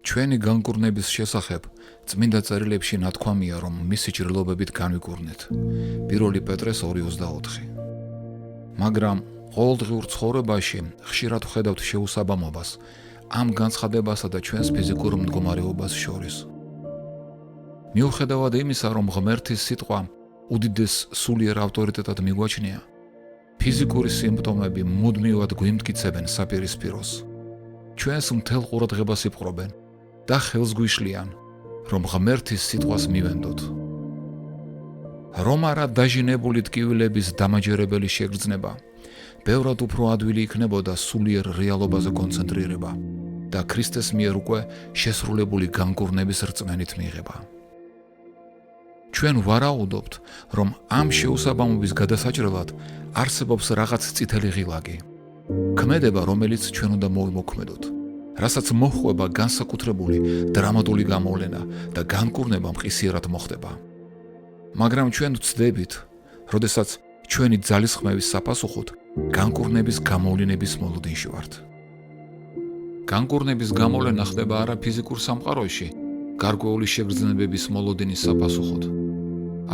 ჩვენი განკურნების შესახებ წმინდა წერილებში ნათქვამია, რომ მისი ჭრილობებით განვიკურნეთ. 1 პეტრეს 2:24. მაგრამ ყოველდღიურ ცხოვრებაში ხშირად ვხედავთ შეუსაბამობას ამ განცხადებასა და ჩვენს ფიზიკურ მდგომარეობას შორის. მიუხედავად იმისა, რომ ღმერთის სიტყვა უდიდეს სულიერ ავტორიტეტად მიგვაჩნია, ფიზიკური სიმპტომები მუდმივად გვიმტკიცებენ საპირისპიროს. ჩვენს მთელ ყურადღებას იპყრობენ და ხელს გვიშლიან, რომ ღმერთის სიტყვას მივენდოთ. რომ არა დაჟინებული ტკივილების დამაჯერებელი შეგრძნება, ბევრად უფრო ადვილი იქნებოდა სულიერ რეალობაზე კონცენტრირება და ქრისტეს მიერ უკვე შესრულებული განკურნების რწმენით მიღება. ჩვენ ვარაუდობთ, რომ ამ შეუსაბამობის გადასაჭრელად არსებობს რაღაც წითელი ღილაკი, ქმედება, რომელიც ჩვენ უნდა მოვიმოქმედოთ, რასაც მოჰყვება განსაკუთრებული დრამატული გამოვლენა და განკურნება მყისიერად მოხდება. მაგრამ ჩვენ ვცდებით, როდესაც ჩვენი ძალისხმევის საფასუხოდ განკურნების გამოვლენების მოლოდინში ვართ. განკურნების გამოვლენა ხდება არა ფიზიკურ სამყაროში, გარკვეული შეგრძნებების მოლოდინის საფასუხოდ,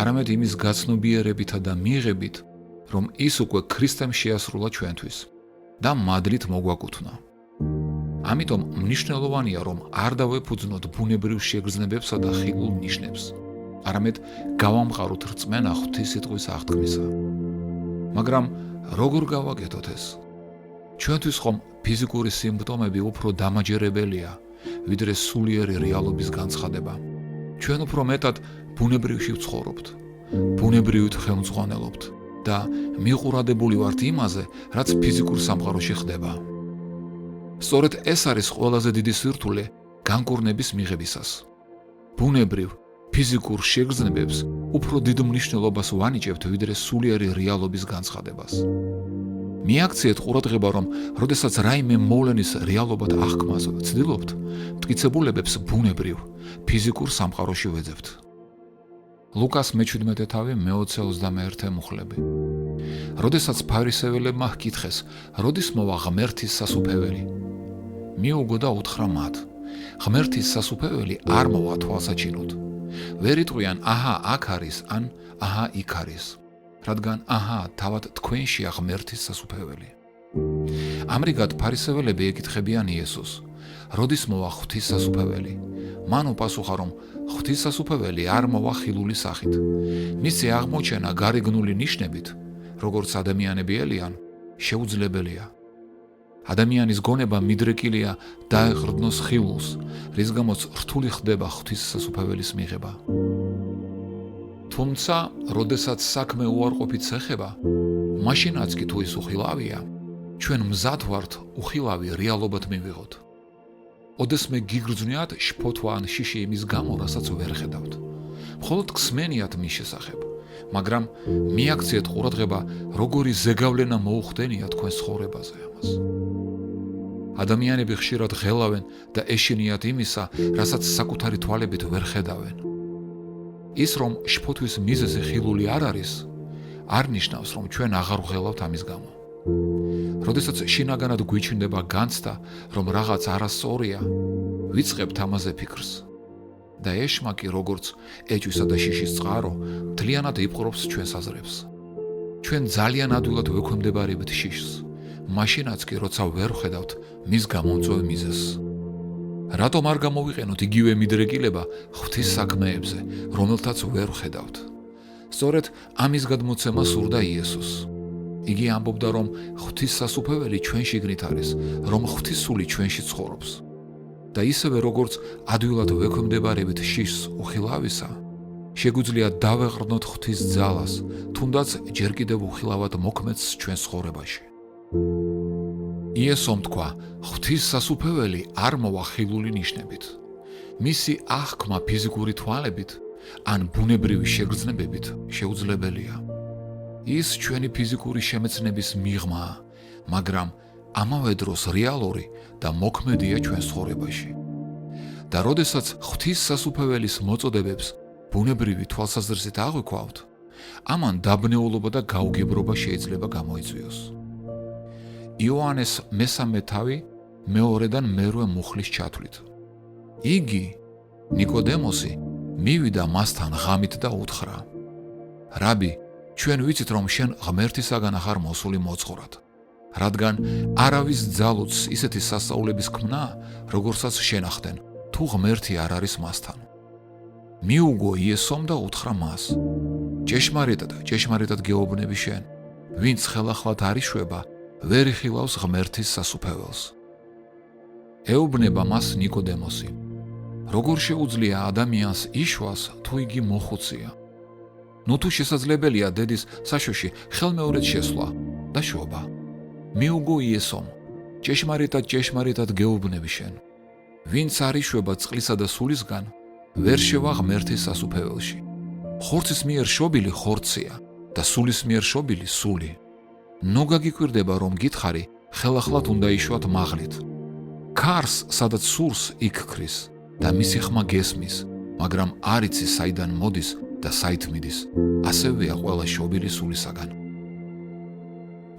არამედ იმის გაცნობიერებითა და მიღებით, რომ ის უკვე ქრისტემ შეასრულა ჩვენთვის და მადლით მოგვაკუთვნა. ამიტომ მნიშვნელოვანია, რომ არ დავეფუძნოთ ბუნებრივ შეგრძნებებსა და ხილულ ნიშნებს, არამედ გავამყაროთ რწმენა ღვთის სიტყვის აღთქმისა. მაგრამ როგორ გავაკეთოთ ეს? ჩვენთვის ხომ ფიზიკური სიმპტომები უფრო დამაჯერებელია, ვიდრე სულიერი რეალობის განცხადება. ჩვენ უფრო მეტად ბუნებრივში ვცხოვრობთ, ბუნებრივით ხელმძღვანელობთ და მიყურადებული ვართ იმაზე, რაც ფიზიკურ სამყაროში ხდება. სწორედ ეს არის ყველაზე დიდი სირთულე განკურნების მიღებისას. ბუნებრივ, ფიზიკურ შეგრძნებებს უფრო დიდ მნიშვნელობას ვანიჭებთ, ვიდრე სულიერი რეალობის განცხადებას. მიაქციეთ ყურადღება, რომ როდესაც რაიმე მოვლენის რეალობად აღქმას ვცდილობთ, მტკიცებულებებს ბუნებრივ, ფიზიკურ სამყაროში ვეძებთ. ლუკას მე-17:20-21 მუხლები. როდესაც ფარისეველებმა ჰკითხეს, როდის მოვა ღმერთის სასუფეველი, მიუგო და უთხრა მათ, ღმერთის სასუფეველი არ მოვა თვალსაჩინოდ. ვერ იტყვიან, აჰა, აქ არის, ან აჰა, იქ არის, რადგან აჰა, თავად თქვენშია ღმერთის სასუფეველი. ამრიგად ფარისეველები ეკითხებიან იესოს, როდის მოვა ღვთის სასუფეველი? მან უპასუხა, რომ ღვთის სასუფეველი არ მოვა ხილული სახით. მისი აღმოჩენა გარეგნული ნიშნებით, როგორც ადამიანები ელიან, შეუძლებელია. ადამიანის გონება მიდრეკილია დაეღრდნოს ხილულს, რის გამოც რთული ხდება ღვთის სასუფეველის მიღება. თუმცა, როდესაც საქმე უარყოფით ეხება, მაშინაც კი თუ ის უხილავია, ჩვენ მზად ვართ უხილავი რეალობად მივიღოთ. ოდესმე გიგრძვნიათ შფოთვა ან შიში იმის გამო, რასაც ვერ ხედავთ. მხოლოდ გსმენიათ მის შესახებ, მაგრამ მიაქციეთ ყურადღება, როგორი ზეგავლენა მოუხდენია თქვენ ცხოვრებაზე ამას. ადამიანები ხშირად ღელავენ და ეშინიათ იმისა, რასაც საკუთარი თვალებით ვერ ხედავენ. ის, რომ შფოთვის მიზეზი ხილული არ არის, არ ნიშნავს, რომ ჩვენ აღარ ვღელავთ ამის გამო. როდესაც შინაგანად გვიჩნდება განცდა, რომ რაღაც არასწორია, ვიწყებთ ამაზე ფიქრს. და ეშმა კი, როგორც ეჭვისა და შიშის წყარო, მთლიანად იპყრობს ჩვენს აზრებს. ჩვენ ძალიან ადვილად ვექვემდებარებთ შიშს, მაშინაც კი, როცა ვერ ვხედავთ მის გამომწვევ მიზეზს. რატომ არ გამოვიყენოთ იგივე მიდრეკილება ღვთის საქმეებზე, რომელთაც ვერ ვხედავთ? სწორედ ამის გადმოცემა სურდა იესოს. იგი ამბობდა, რომ ღვთის სასუფეველი ჩვენ შიგნით არის, რომ ღვთის სული ჩვენში ცხოვრობს. და ისევე როგორც ადვილად ვექვემდებარებით შიშს უხილავისა, შეგვიძლია დავეღრდნოთ ღვთის ძალას, თუნდაც ჯერ კიდევ უხილავად მოქმედს ჩვენ ცხოვრებაში. იესომ თქვა, ღვთის სასუფეველი არ მოვა ხილული ნიშნებით. მისი აღქმა ფიზიკური თვალებით ან ბუნებრივი შეგრძნებებით შეუძლებელია. ის ჩვენი ფიზიკური შემეცნების მიღმაა, მაგრამ ამავე დროს რეალური და მოქმედია ჩვენ ცხოვრებაში. და როდესაც ღვთის სასუფეველის მოწოდებებს ბუნებრივი თვალსაზრისით აღვიქვავთ, ამან დაბნეულობა და გაუგებრობა შეიძლება გამოიწვიოს. იოანეს მესამე თავი მეორედან მერვე მუხლის ჩათვლით. იგი, ნიკოდემოსი, მივიდა მასთან ღამით და უთხრა: რაბი, ჩვენ ვიცით, რომ შენ ღმერთისაგან ახარ მოსული მოძღვრად, რადგან არავის ძალუც ისეთი სასწაულების ქმნა, როგორცაც შენახდნენ, თუ ღმერთი არ არის მასთან. მიუგო იესომ და უთხრა მას: ჭეშმარიტად გეუბნები შენ, ვინც ხელახლად არ იშვება, ვერ იხილავს ღმერთის სასუფეველს. ეუბნება მას ნიკოდემოსი: როგორ შეუძლია ადამიანს იშვას, თუ იგი მოხუცია? ნუ თუ შესაძლებელია დედის საშოში ხელმეორედ შესვლა და შობა. მიუგო იესომ: ჭეშმარიტად გეუბნები შენ, ვინც არ იშვება წყლისა და სულისგან, ვერ შევა ღმერთის სასუფეველში. ხორცის მიერ შობილი ხორცია და სულის მიერ შობილი სული. ნუ გაგიკვირდება, რომ გითხარი, ხელახლად უნდა იშვათ მაღლით. ქარს, სადაც სურს, იქ ქრის და მისი ხმა გესმის, მაგრამ არ იცის საიდან მოდის და საით მიდის, ასევეა ყველა შობილი სულისაგან.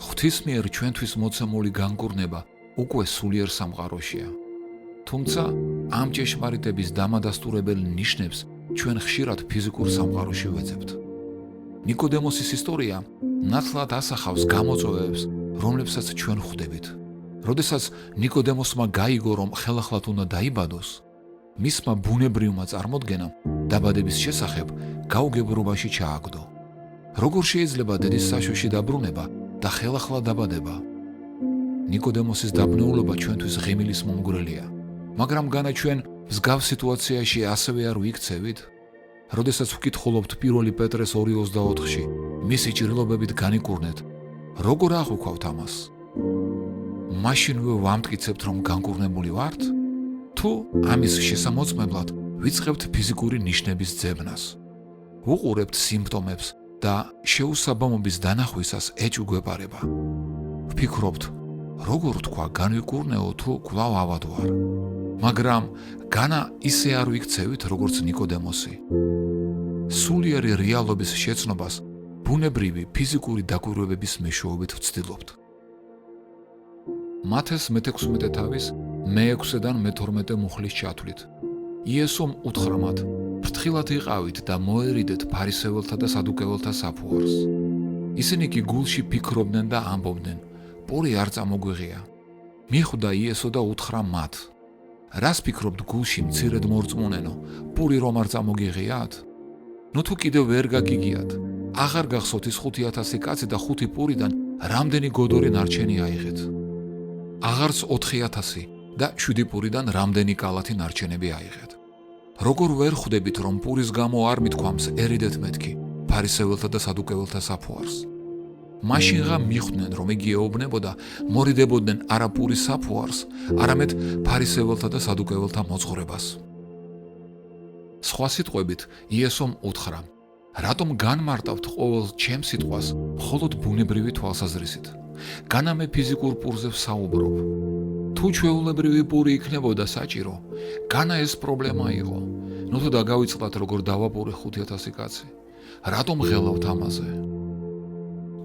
ღვთის მიერ ჩვენთვის მოცემული განკურნება უკვე სულიერ სამყაროშია. თუმცა ამ ჭეშმარიტების დამადასტურებელ ნიშნებს ჩვენ ხშირად ფიზიკურ სამყაროში ვეძებთ. ნიკოდემოსის ისტორია ნათლად ასახავს გამოწვევებს, რომლებსაც ჩვენ ხვდებით. როდესაც ნიკოდემოსმა გაიგო, რომ ხელახლად უნდა დაიბადოს, მისმა ბუნებრივმა წარმოდგენამ დაბადების შესახებ გაუგებრობაში ჩააგდო. როგორ შეიძლება დედის საშოში დაბრუნება და ხელახლა დაბადება? ნიკოდემოსის დაბნეულობა ჩვენთვის ღიმილის მომგვრელია, მაგრამ განა ჩვენ მსგავს სიტუაციაში ასევე არ ვიქცევით? როდესაც ვკითხულობთ 1 პეტრეს 2:24-ში, მისი ჭრილობებით განიკურნეთ, როგორ აღვიქვავთ ამას? მაშინვე ვამტკიცებთ, რომ განკურნებული ვართ? თუ ამის შესამოწმებლად ვიწყებთ ფიზიკური ნიშნების ძებნას, ვუყურებთ სიმპტომებს და შეუსაბამობის დანახვისას ეჭვი გვეპარება. ვფიქრობთ, როგორ თქვა განვიკურნეო თუ კვლავ ავად ვარ? მაგრამ განა ისე არ ვიქცევით, როგორც ნიკოდემოსი. სულიერი რეალობის შეცნობას ბუნებრივი ფიზიკური დაკვირვებების მეშვეობით ვცდილობთ. მათეს მე-16 თავის მე-6-დან მე-12 მუხლის ჩათვლით. იესომ უთხრა მათ: ფრთხილად იყავით და მოერიდეთ ფარისეველთა და სადუკეველთა საფუარს. ისინი კი გულში ფიქრობდნენ და ამბობდნენ: პური არ წამოგვიღია. მიხვდა იესო და უთხრა მათ: რას ფიქრობთ გულში მცირედ მორწმუნენო, პური რომ არ წამოგიღიათ? ნუ თუ კიდევ ვერ გაგიგიათ, აღარ გახსოვთ ის 5,000 კაცი და 5 პურიდან რამდენი გოდორი ნარჩენი აიღეთ? აღარც 4,000 და 7 პურიდან რამდენი კალათი ნარჩენები აიღეთ? როგორ ვერ ხვდებით, რომ პურის გამო არ მithქვამს ერიდეთ მეთქი ფარისეველთა და სადუკეველთა საფუარს? მაშინღა მიხვდნენ, რომ იგი ეუბნებოდა, მორიდებოდნენ არა პურის საფუარს, არამედ ფარისეველთა და სადუკეველთა მოძღვრებას. სხვა სიტყვებით, იესომ უთხრა: რატომ განმარტავთ ყოველ ჩემ სიტყვას მხოლოდ ბუნებრივი თვალსაზრისით? განა მე ფიზიკურ პურზე ვსაუბრობ. თუ ჩვეულებრივი პური იქნებოდა საჭირო, განა ეს პრობლემა იყო. ნუ თუ დაგავიწყდათ, როგორ დავაპურე 5,000 კაცი. რატომ ღელავთ ამაზე?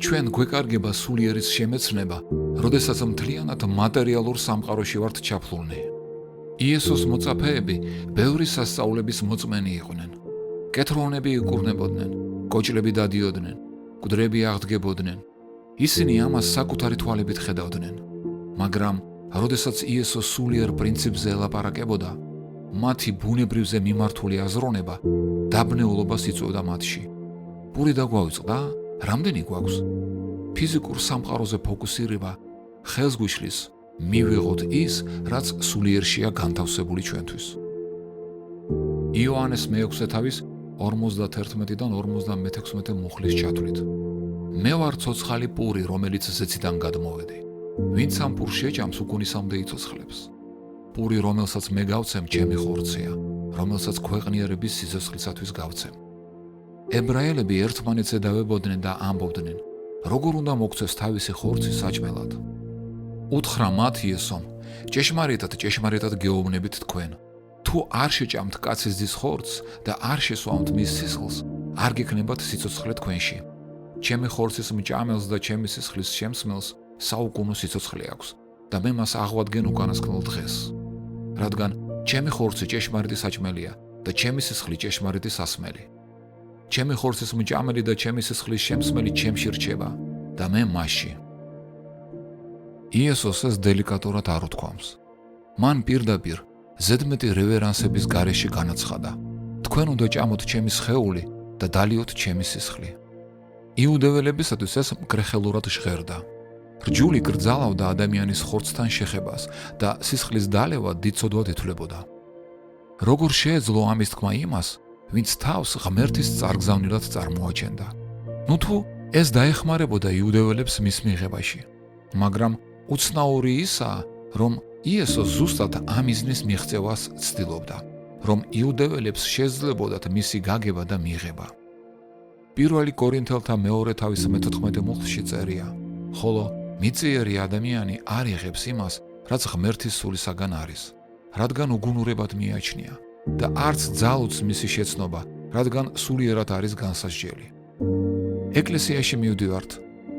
ჩვენ გვეკარგება სულიერის შემეცნება, როდესაც მთლიანად მატერიალურ სამყაროში ვართ ჩაფლულნი. იესოს მოწაფეები ბევრი სასწაულების მოწმენი იყვნენ. კეთრონები იკურნებოდნენ, კოჭლები დადიოდნენ, მკვდრები აღდგებოდნენ. ისინი ამას საკუთარი თვალებით ხედავდნენ. მაგრამ როდესაც იესო სულიერ პრინციპზე ელაპარაკებოდა, მათი ბუნებრივზე მიმართული აზროვნება დაბნეულობას იწვევდა მათში. პური დაგვავიწყდა? რამდენი გვაქვს? ფიზიკურ სამყაროზე ფოკუსირება ხელს გვიშლის მივიღოთ ის, რაც სულიერშია განთავსებული ჩვენთვის. იოანეს მე-6 თავის 51-დან 56 მუხლის ჩათვლით. მე ვარ ცოცხალი პური, რომელიც ზეციდან გადმოვედი. ვინც ამ პურს შეჭამს, უკუნისამდე იცოცხლებს. პური, რომელსაც მე გავცემ, ჩემი ხორცია, რომელსაც ქვეყნიერების სიცოცხლისათვის გავცემ. ებრაელები ერთმანეთს ედავებოდნენ და ამბობდნენ: როგორ უნდა მოგცეს თავისი ხორცი საჭმელად? უთხრა მათ იესომ: ჭეშმარიტად გეუბნებით თქვენ, თუ არ შეჭამთ კაცის ძის ხორცს და არ შესვამთ მის სისხლს, არ გექნებათ სიცოცხლე თქვენში. ჩემი ხორცის მჭამელს და ჩემი სისხლის შემსმელს საუკუნო სიცოცხლე აქვს და მე მას აღვადგენ უკანასკნელ დღეს. რადგან ჩემი ხორცი ჭეშმარიტი საჭმელია და ჩემი სისხლი ჭეშმარიტი სასმელი. ჩემი ხორცის მჭამელი და ჩემი სისხლის შემსმელი ჩემში რჩება და მე მასში. იესოს ეს დელიკატურად არ უთქვამს. მან პირდაპირ ზედმეტი რევერანსების გარეშე განაცხადა: თქვენ უნდა ჭამოთ ჩემი სხეული და დალიოთ ჩემი სისხლი. იუდეველებისათვის ეს მკრეხელურად ჟღერდა. რჯული გრძალავდა ადამიანის ხორცთან შეხებას და სისხლის დალევა დიდწოდვად ითვლებოდა. როგორ შეეძლო ამის თქმა იმას, ვინც თავს ღმერთის წარგზავნილად წარმოაჩენდა? ნუ თუ ეს დაეხმარებოდა იუდეველებს მის მიღებაში, მაგრამ უცნაური ისაა, რომ იესო ზუსტად ამ მიზნის მიღწევას ცდილობდა, რომ იუდეველებს შეძლებოდათ მისი გაგება და მიღება. 1 კორინთელთა 2:14 მუხლში წერია: ხოლო მიწიერი ადამიანი არ იღებს იმას, რაც ღმერთის სულისაგან არის, რადგან უგუნურებად მიაჩნია და არც ძალუც მისი შეცნობა, რადგან სულიერად არის განსასჯელი. ეკლესიაში მივდივართ,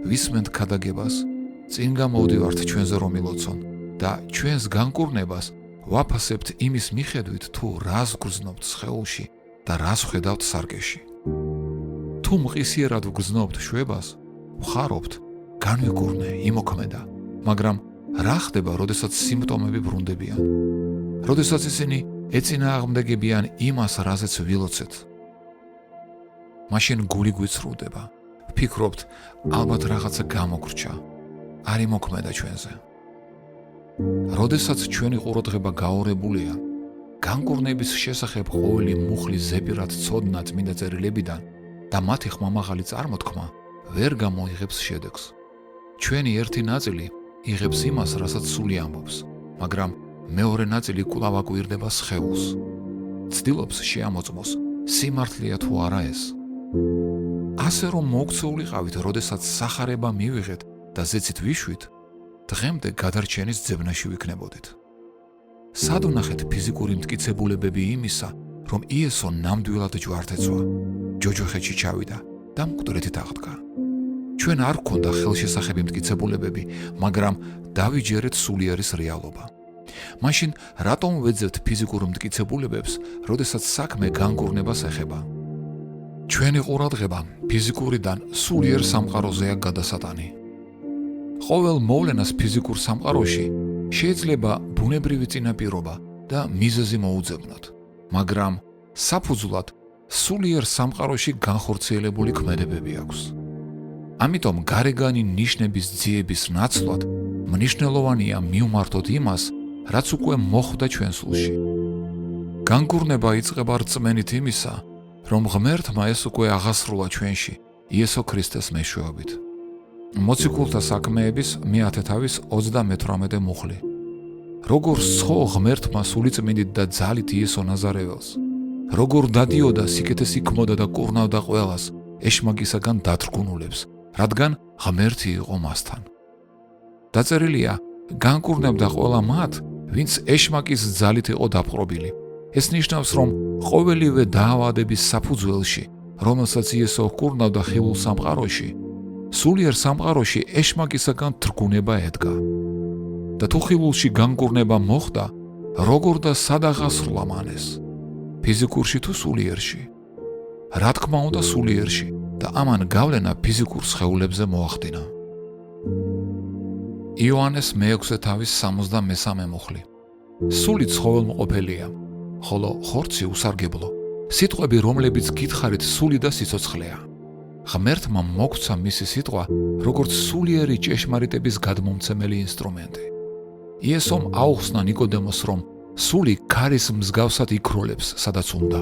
ვისმენთ ქადაგებას, წინ გამოვდივართ ჩვენზე რომ ილოცონ და ჩვენს განკურნებას ვაფასებთ იმის მიხედვით, თუ რას გრძნობთ სხეულში და რას ხედავთ სარკეში. თუ მყისიერად ვგრძნობთ შვებას, ვხარობთ, განვიკურნე, იმოქმედა, მაგრამ რა ხდება, როდესაც სიმპტომები ბრუნდებიან? როდესაც ისინი ეწინააღმდეგებიან იმას, რაზეც ვილოცეთ? მაშინ გული გვიცრუდება, ვფიქრობთ, ალბათ რაღაცა გამოგრჩა, არ იმოქმედა ჩვენზე. როდესაც ჩვენი ყურადღება გაორებულია, განკურნების შესახებ ყოველი მუხლი ზეპირად ცოდნა წმინდა წერილებიდან და მათი ხმამაღალი წარმოთქმა ვერ გამოიღებს შედეგს. ჩვენი ერთი ნაწილი იღებს იმას, რასაც სული ამბობს, მაგრამ მეორე ნაწილი კვლავ აკვირდება სხეულს. ცდილობს შეამოწმოს, სიმართლეა თუ არა ეს. ასე რომ მოუქცეულიყავით, როდესაც სახარება მივიღეთ და ზეცით ვიშვით, დღემდე გადარჩენის ძებნაში ვიქნებოდით. სად ვნახეთ ფიზიკური მტკიცებულებები იმისა, რომ იესო ნამდვილად ჯვართეცვა, ჯოჯოხეთში ჩავიდა და მკვდრეთით აღდგა. ჩვენ არ გვქონდა ხელშესახები მტკიცებულებები, მაგრამ დავიჯერეთ სულიერის რეალობა. მაშინ რატომ ვეძებთ ფიზიკურ მტკიცებულებებს, როდესაც საქმე განკურნებას ეხება? ჩვენი ყურადღება ფიზიკურიდან სულიერ სამყაროზეა გადასატანი. ყოველ მოვლენას ფიზიკურ სამყაროში შეიძლება ბუნებრივი წინაპირობა და მიზეზი მოუძებნოთ, მაგრამ საფუძვლად სულიერ სამყაროში განხორციელებული ქმედებები აქვს. ამიტომ გარეგანი ნიშნების ძიების ნაცვლად მნიშვნელოვანია მივმართოთ იმას, რაც უკვე მოხდა ჩვენ სულში. განკურნება იწყება რწმენით იმისა, რომ ღმერთმა ეს უკვე აღასრულა ჩვენში იესო ქრისტეს მეშვეობით. მოციქულთა საქმეების 1028 მუხლი. როგორ სხო ღმერთმა სულიწმინდით და ძალით იესო ნაზარეველს, როგორ დადიოდა სიკეთეს იქმოდა და კურნავდა ყველას ეშმაკისაგან დათრგუნულებს, რადგან ღმერთი იყო მასთან. დაწერილია, განკურნებდა ყველა მათ, ვინც ეშმაკის ძალით იყო დაპყრობილი. ეს ნიშნავს, რომ ყოველივე დაავადების საფუძველში, რომელსაც იესო კურნავდა ხილულ სამყაროში, სულიერ სამყაროში ეშმაკისაგან თრგუნება ედგა. და თუ ხილულში განკურნება მოხდა, როგორ და სად აღასრულა მან ეს? ფიზიკურში თუ სულიერში? რა თქმა უნდა სულიერში და ამან გავლენა ფიზიკურ სხეულებზე მოახდინა. იოანეს მე-6:63 მუხლი. სული ცხოველმყოფელია, ხოლო ხორცი უსარგებლო. სიტყვები, რომლებიც გითხარით, სული და სიცოცხლეა. ღმერთმა მოგცა მისი სიტყვა, როგორც სულიერი ჭეშმარიტების გადმომცემელი ინსტრუმენტი. იესომ აუხსნა ნიკოდემოს, რომ სული ქარის მსგავსად იქროლებს, სადაც უნდა.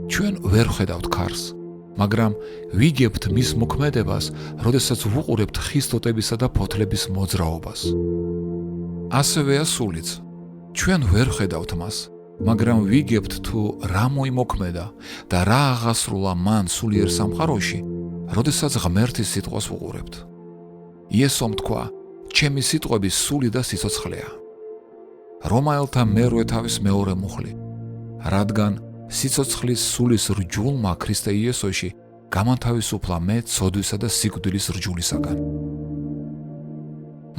ჩვენ ვერ ხედავთ ქარს, მაგრამ ვიგებთ მის მოქმედებას, როდესაც ვუყურებთ ხის ტოტებისა და ფოთლების მოძრაობას. ასევეა სულიც. ჩვენ ვერ ხედავთ მას, მაგრამ ვიგებთ თუ რა მოიმოქმედა და რა აღასრულა მან სულიერ სამყაროში, როდესაც ღმერთის სიტყვას ვუყურებთ. იესომ თქვა, ჩემი სიტყვები სული და სიცოცხლეა. რომაელთა მე-2 მუხლი. რადგან სიცოცხლის სულის რჯულმა ქრისტე იესოში გამანთავისუფლა მე ცოდვისა და სიკვდილის რჯულისაგან.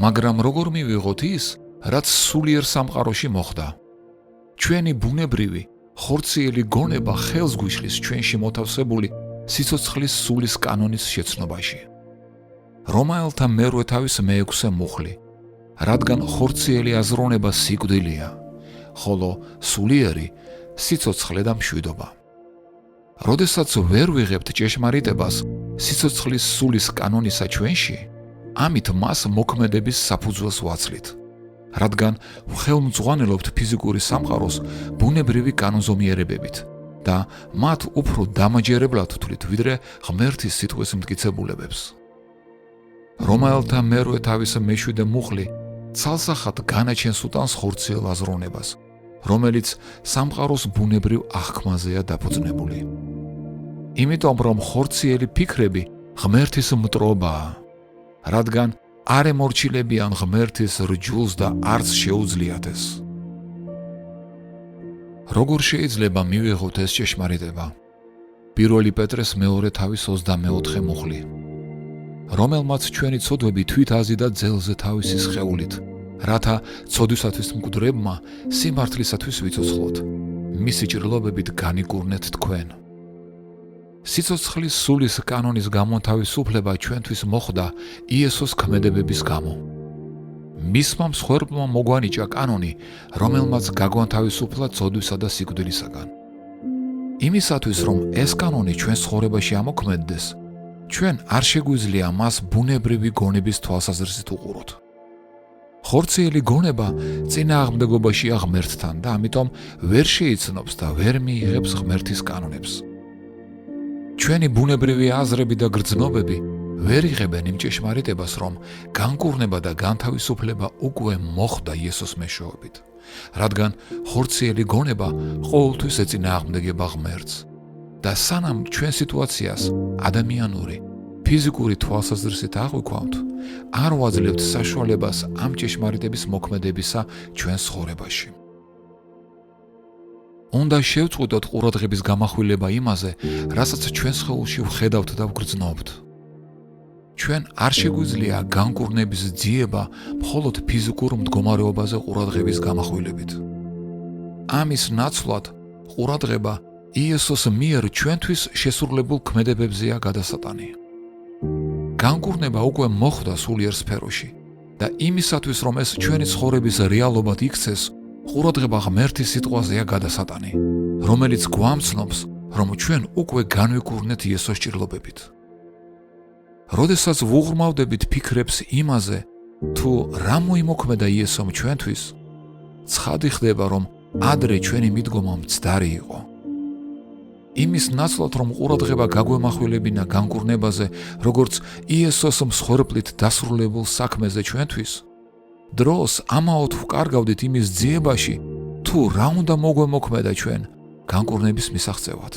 მაგრამ როგორ მივიღოთ ის, რაც სულიერ სამყაროში მოხდა? ჩვენი ბუნებრივი, ხორციელი გონება ხელს გვიშლის ჩვენში მოთავსებული სიცოცხლის სულის კანონის შეცნობაში. რომაელთა მერვე თავის მეექვსე მუხლი, რადგან ხორციელი აზროვნება სიკვდილია, ხოლო სულიერი სიცოცხლე და მშვიდობა. როდესაც ვერ ვიღებთ ჭეშმარიტებას სიცოცხლის სულის კანონისა ჩვენში, ამით მას მოქმედების საფუძველს ვაცლით, რადგან ვხელმძღვანელობთ ფიზიკური სამყაროს ბუნებრივი კანონზომიერებებით და მათ უფრო დამაჯერებლად ვთვლით, ვიდრე ღმერთის სიტყვის მტკიცებულებებს. რომაელთა მერვე თავის მეშვიდე მუხლი ცალსახად განაჩენს უტანს ხორციელ აზროვნებას, რომელიც სამყაროს ბუნებრივ აღქმაზეა დაფუძნებული. იმიტომ რომ ხორციელი ფიქრები ღმერთის მტრობაა, რადგან არ ემორჩილებიან ღმერთის რჯულს და არც შეუძლიათ ეს. როგორ შეიძლება მივიღოთ ეს ჭეშმარიტება? 1 პეტრეს მეორე თავის 24 მუხლი, რომელმაც ჩვენი ცოდვები თვით აზიდა ძელზე თავისი სხეულით, რათა ცოდვისათვის მკვდრებმა სიმართლისათვის ვიცოცხლოთ, მისი ჭრილობებით განიკურნეთ თქვენ. სიცოცხლის სულის კანონის გამონთავისუფლება ჩვენთვის მოხდა იესოს ქმედებების გამო. მისმა მსხვერპლმა მოგვანიჭა კანონი, რომელმაც გაგვანთავისუფლა ცოდვისა და სიკვდილისაგან. იმისათვის, რომ ეს კანონი ჩვენს ცხოვრებაში ამოქმედდეს, ჩვენ არ შეგვიძლია მას ბუნებრივი გონების თვალსაზრისით უყუროთ. ხორციელი გონება წინააღმდეგობაშია ღმერთთან და ამიტომ ვერ შეიცნობს და ვერ მიიღებს ღმერთის კანონებს. ჩვენი ბუნებრივი აზრები და გრძნობები ვერ იღებენ იმ ჭეშმარიტებას, რომ განკურნება და განთავისუფლება უკვე მოხდა იესოს მეშვეობით, რადგან ხორციელი გონება ყოველთვის ეწინააღმდეგება ღმერთს და სანამ ჩვენ სიტუაციას ადამიანური, ფიზიკური თვალსაზრისით აღვიქვამთ, არ ვაძლევთ საშუალებას ამ ჭეშმარიტების მოქმედებისა ჩვენს ცხოვრებაში. უნდა შევწყვიტოთ ყურადღების გამახვილება იმაზე, რასაც ჩვენ სხეულში ვხედავთ და ვგრძნობთ. ჩვენ არ შეგვიძლია განკურნების ძიება მხოლოდ ფიზიკურ მდგომარეობაზე ყურადღების გამახვილებით. ამის ნაცვლად ყურადღება იესოს მიერ ჩვენთვის შესრულებულ ქმედებებზეა გადასატანი. განკურნება უკვე მოხდა სულიერ სფეროში და იმისათვის, რომ ეს ჩვენი ცხოვრების რეალობად იქცეს, ყურადღება ღმერთის სიტყვაზეა გადასატანი, რომელიც გვამცნობს, რომ ჩვენ უკვე განვიკურნეთ იესოს ჭრილობებით. როდესაც ვუღრმავდებით ფიქრებს იმაზე, თუ რა მოიმოქმედა იესომ ჩვენთვის, ცხადი ხდება, რომ ადრე ჩვენი მიდგომა მცდარი იყო. იმის ნაცვლად, რომ ყურადღება გაგვემახვილებინა განკურნებაზე, როგორც იესოს მსხვერპლით დასრულებულ საქმეზე ჩვენთვის, დროს ამაოდ ვკარგავდით იმის ძიებაში, თუ რა უნდა მოგვემოქმედა ჩვენ განკურნების მისაღწევად.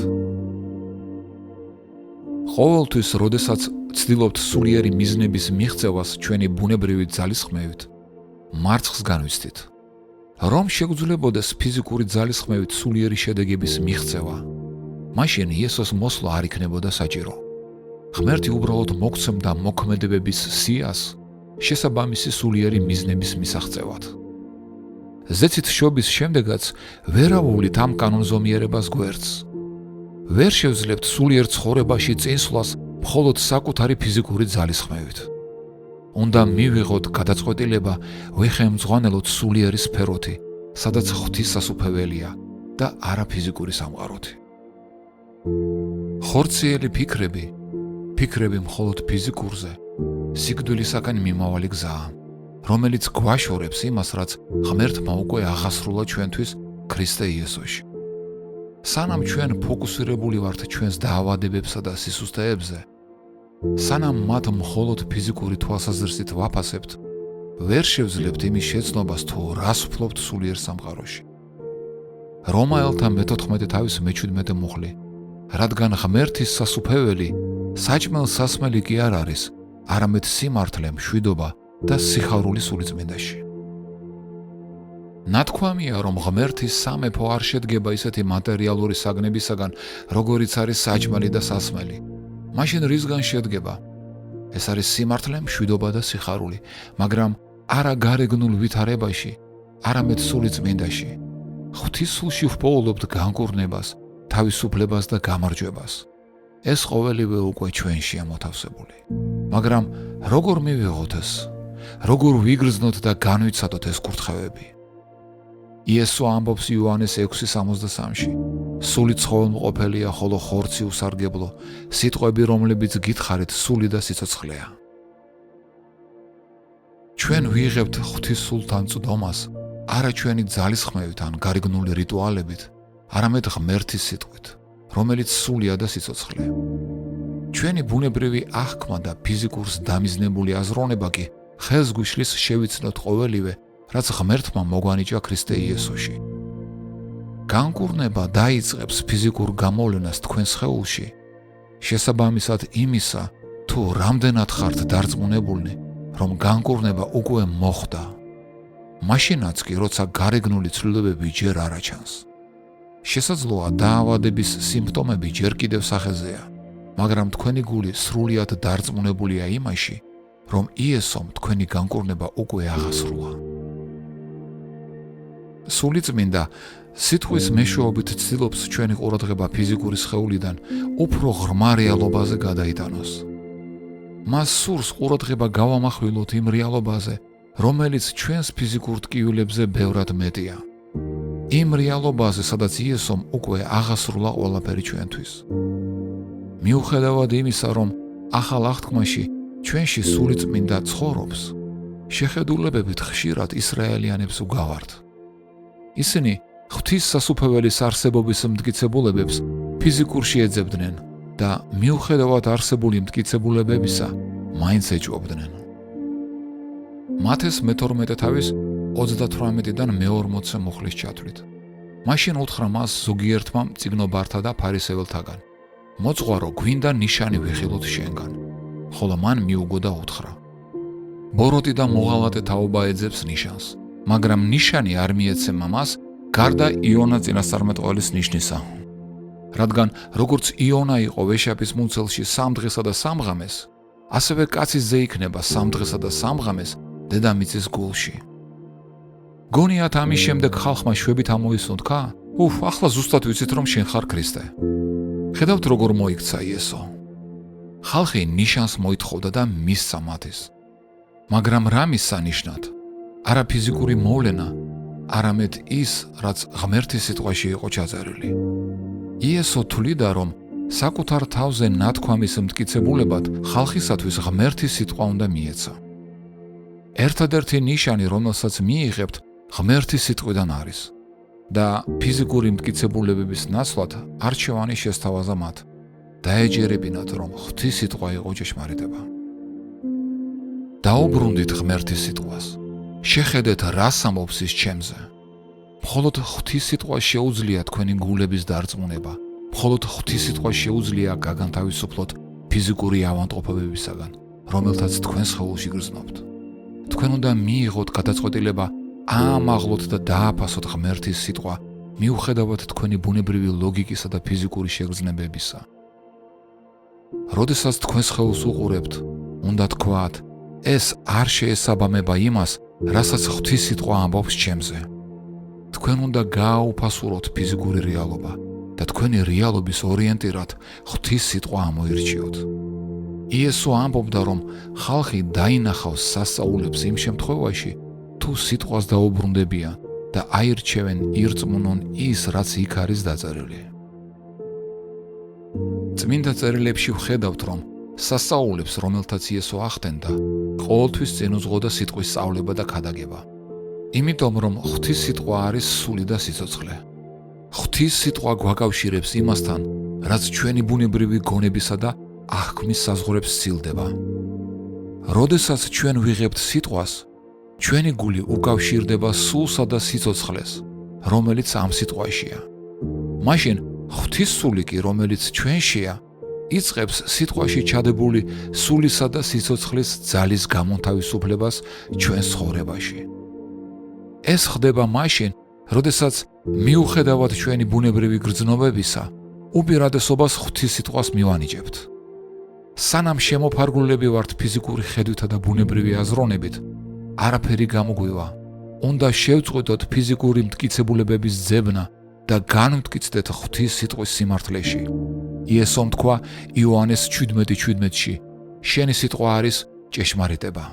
ყოველთვის, როდესაც ვცდილობთ სულიერი მიზნების მიღწევას ჩვენი ბუნებრივი ძალისხმევით, მარცხს განვიცდით. რომ შეგვძლებოდეს ფიზიკური ძალისხმევით სულიერი შედეგების მიღწევა, მაშინ იესოს მოსვლა არ იქნებოდა საჭირო. ღმერთი უბრალოდ მოგცემდა მოქმედებების სიას შესაბამისი სულიერი მიზნების მისაღწევად. ზეცით შობის შემდეგაც ვერ ავუვლით ამ კანონზომიერებას გვერდს. ვერ შევძლებთ სულიერ ცხოვრებაში წინსვლას მხოლოდ საკუთარი ფიზიკური ძალისხმევით. უნდა მივიღოთ გადაწყვეტილება ვეხემძღვანელოთ სულიერი სფეროთი, სადაც ღვთის სასუფეველია და არა ფიზიკური სამყაროთი. ხორციელი ფიქრები მხოლოდ ფიზიკურზე, სიკვდილისაგან მიმავალი გზაა, რომელიც გვაშორებს იმას, რაც ღმერთმა უკვე აღასრულა ჩვენთვის ქრისტე იესოში. სანამ ჩვენ ფოკუსირებული ვართ ჩვენს დაავადებებსა და სისუსტეებზე, სანამ მათ მხოლოდ ფიზიკური თვალსაზრისით ვაფასებთ, ვერ შევძლებთ იმის შეცნობას, თუ რას ვფლობთ სულიერ სამყაროში. რომაელთა მე-14 თავის მე-17 მუხლი, რადგან ღმერთის სასუფეველი საჭმელ სასმელი კი არ არის, არამედ სიმართლე, მშვიდობა და სიხარული სულიწმინდაში. ნათქვამია, რომ ღმერთის სამეფო არ შედგება ისეთი მატერიალური საგნებისაგან, როგორიც არის საჭმელი და სასმელი. მაშინ რისგან შედგება? ეს არის სიმართლე, მშვიდობა და სიხარული, მაგრამ არა გარეგნულ ვითარებაში, არამედ სულიწმინდაში. ღვთის სულში ვპოულობთ განკურნებას, თავისუფლებას და გამარჯვებას. ეს ყოველივე უკვე ჩვენშია მოთავსებული. მაგრამ როგორ მივიღოთ ეს? როგორ ვიგრძნოთ და განვიცადოთ ეს კურთხევები? იესო ამბობს იოანეს 6:63-ში: სული ცხოველმყოფელია, ხოლო ხორცი უსარგებლო, სიტყვები, რომლებიც გითხარით, სული და სიცოცხლეა. ჩვენ ვიღებთ ღვთის სულთან წვდომას არა ჩვენი ძალისხმევით ან გარეგნული რიტუალებით, არამედ ღმერთის სიტყვით, რომელიც სულია და სიცოცხლე. ჩვენი ბუნებრივი აღქმა და ფიზიკურს დამიზნებული აზროვნება კი ხელს გვიშლის შევიცნოთ ყოველივე, რაც ღმერთმა მოგვანიჭა ქრისტე იესოში. განკურნება დაიწყებს ფიზიკურ გამოვლენას თქვენ სხეულში, შესაბამისად იმისა, თუ რამდენად ხართ დარწმუნებულნი, რომ განკურნება უკვე მოხდა. მაშინაც კი, როცა გარეგნული ცვლილებები ჯერ არ აჩანს. შესაძლოა დაავადების სიმპტომები ჯერ კიდევ სახეზეა, მაგრამ თქვენი გული სრულიად დარწმუნებულია იმაში, რომ იესომ თქვენი განკურნება უკვე აღასრულა. სულიწმინდა სიტყვის მეშვეობით ცდილობს ჩვენი ყურადღება ფიზიკური სხეულიდან უფრო ღრმა რეალობაზე გადაიტანოს. მას სურს ყურადღება გავამახვილოთ იმ რეალობაზე, რომელიც ჩვენს ფიზიკურ ტკივილებზე ბევრად მეტია. იმ რეალობაზე, სადაც იესომ უკვე აღასრულა ყველაფერი ჩვენთვის. მიუხედავად იმისა, რომ ახალ აღთქმაში ჩვენში სულიწმინდა ცხოვრობს, შეხედულებებით ხშირად ისრაელიანებს უგავართ. ისინი ღვთის სასუფეველის არსებობის მტკიცებულებებს ფიზიკურში ეძებდნენ და მიუხედავად არსებული მტკიცებულებებისა, მაინც ეჭვობდნენ. მათეს მე-12 თავის 38-დან მე-40 მუხლის ჩათვლით. მაშინ უთხრა მას ზოგიერთმა მწიგნობართა და ფარისეველთაგან: მოწყარო, გვინდა ნიშანი ვიხილოთ შენგან. ხოლო მან მიუგო და უთხრა: ბოროტი და მოღალატე თაობა ეძებს ნიშანს, მაგრამ ნიშანი არ მიეცემა მას გარდა იონა წინასწარმეტყველის ნიშნისა. რადგან როგორც იონა იყო ვეშაპის მუნცელში 3 დღესა და 3 ღამეს, ასევე კაცის ზე იქნება 3 დღესა და 3 ღამეს დედამიწის გულში. გონიათ ამის შემდეგ ხალხმა შვებით ამოისუნთქა? ახლა ზუსტად ვიცით, რომ შენ ხარ ქრისტე. ხედავთ როგორ მოიქცა იესო. ხალხი ნიშანს მოითხოვდა და მისცა მათეს. მაგრამ რა მისცა ნიშნად? არა ფიზიკური მოვლენა, არამედ ის, რაც ღმერთის სიტყვაში იყო ჩაწერილი. იესო თვლიდა, რომ საკუთარ თავზე ნათქვამის მტკიცებულებად ხალხისათვის ღმერთის სიტყვა უნდა მიეცა. ერთადერთი ნიშანი, რომელსაც მიიღებთ, ღმერთის სიტყვიდან არის და ფიზიკური მტკიცებულებების ნაცვლად არჩევანი შესთავაზა მათ. დაეჯერებინათ, რომ ღვთის სიტყვა იყო ჭეშმარიტება. დაუბრუნდით ღმერთის სიტყვას. შეხედეთ, რას ამბობს ის ჩემზე. მხოლოდ ღვთის სიტყვა შეუძლია თქვენი გულების დარწმუნება. მხოლოდ ღვთის სიტყვა შეუძლია გაგანთავისუფლოთ ფიზიკური ავადმყოფობებისაგან, რომელთაც თქვენ სხეულში გრძნობთ. თქვენ უნდა მიიღოთ გადაწყვეტილება, აამაღლოთ და დააფასოთ ღმერთის სიტყვა, მიუხედავად თქვენი ბუნებრივი ლოგიკისა და ფიზიკური შეგრძნებებისა. როდესაც თქვენ სხეულს უყურებთ, უნდა თქვათ, ეს არ შეესაბამება იმას, რასაც ღვთის სიტყვა ამბობს ჩემზე. თქვენ უნდა გააუფასუროთ ფიზიკური რეალობა და თქვენი რეალობის ორიენტირად ღვთის სიტყვა ამოირჩიოთ. იესო ამბობდა, რომ ხალხი დაინახავს სასწაულებს იმ შემთხვევაში, თუ სიტყვას დაუბრუნდებიან და აირჩევენ ირწმუნონ ის, რაც იქ არის დაწერილი. წმინდა წერილებში ვხედავთ, რომ სასწაულებს, რომელთაც იესო ახდენდა, ყოველთვის წინ უძღოდა სიტყვის სწავლება და ქადაგება. იმიტომ, რომ ღვთის სიტყვა არის სული და სიცოცხლე. ღვთის სიტყვა გვაკავშირებს იმასთან, რაც ჩვენი ბუნებრივი გონებისა და აღქმის საზღვრებს სცილდება. როდესაც ჩვენ ვიღებთ სიტყვას, ჩვენი გული უკავშირდება სულსა და სიცოცხლეს, რომელიც ამ სიტყვაშია. მაშინ ღვთის სული კი, რომელიც ჩვენშია, იწყებს სიტყვაში ჩადებული სულისა და სიცოცხლის ძალის გამონთავისუფლებას ჩვენ ცხოვრებაში. ეს ხდება მაშინ, როდესაც მიუხედავად ჩვენი ბუნებრივი გრძნობებისა, უპირატესობას ღვთის სიტყვას მივანიჭებთ. სანამ შემოფარგლულები ვართ ფიზიკური ხედვითა და ბუნებრივი აზროვნებით, არაფერი გამოგვივა უნდა შევწყვიტოთ ფიზიკური მტკიცებულებების ძებნა და განვმტკიცდეთ ღვთის სიტყვის სიმართლეში. იესომ თქვა იოანეს 17:17-ში, შენი სიტყვა არის ჭეშმარიტება.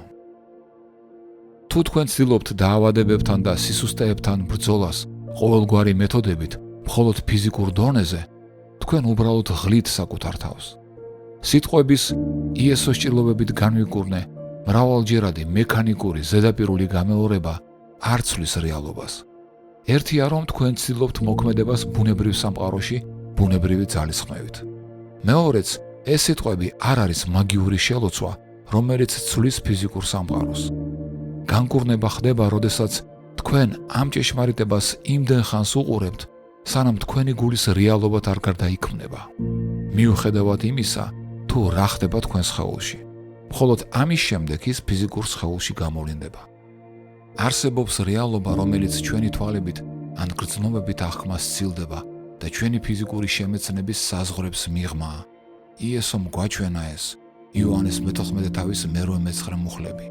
თუ თქვენ ცდილობთ დაავადებებთან და სისუსტეებთან ბრძოლას ყოველგვარი მეთოდებით, მხოლოდ ფიზიკურ დონეზე, თქვენ უბრალოდ ღლით საკუთარ თავს. სიტყვების იესოს ჭრილობებით განვიკურნე მრავალჯერადი მექანიკური ზედაპირული გამეორება არ ცვლის რეალობას. ერთია რომ თქვენ ცდილობთ მოქმედებას ბუნებრივ სამყაროში ბუნებრივი ძალისხმევით. მეორეც ეს სიტყვები არ არის მაგიური შელოცვა, რომელიც ცვლის ფიზიკურ სამყაროს. განკურნება ხდება, როდესაც თქვენ ამ ჭეშმარიტებას იმდენ ხანს უყურებთ, სანამ თქვენი გულის რეალობად არ გარდაიქმნება. მიუხედავად იმისა, თუ რა ხდება თქვენ სხეულში, მხოლოდ ამის შემდეგ ის ფიზიკურ სხეულში გამოვლინდება. არსებობს რეალობა, რომელიც ჩვენი თვალებით ან გრძნობებით აღქმას სცილდება და ჩვენი ფიზიკური შემეცნების საზღვრებს მიღმაა. იესომ გვაჩვენა ეს იოანეს მე-14 მე-9 მუხლები.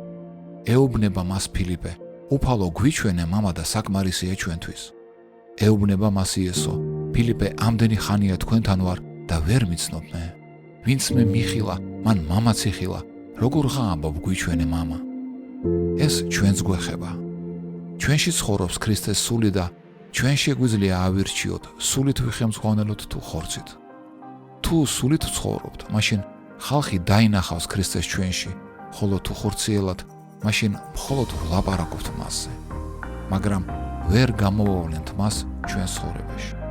ეუბნება მას ფილიპე, უფალო გვიჩვენე მამა და საკმარისია ჩვენთვის. ეუბნება მას იესო, ფილიპე ამდენი ხანია თქვენთან ვარ და ვერ მიცნობ მე. ვინც მე მიხილა, მან მამაც იხილა, როგორ ამბობ გვიჩვენე მამა. ეს ჩვენს გვეხება. ჩვენში ცხოვრობს ქრისტეს სული და ჩვენ შეგვიძლია ავირჩიოთ, სულით ვიხემძღვანელოთ თუ ხორცით. თუ სულით ცხოვრობთ, მაშინ ხალხი დაინახავს ქრისტეს ჩვენში, ხოლო თუ ხორციელად, მაშინ მხოლოდ ვლაპარაკობთ მასზე, მაგრამ ვერ გამოვავლენთ მას ჩვენ ცხოვრებაში.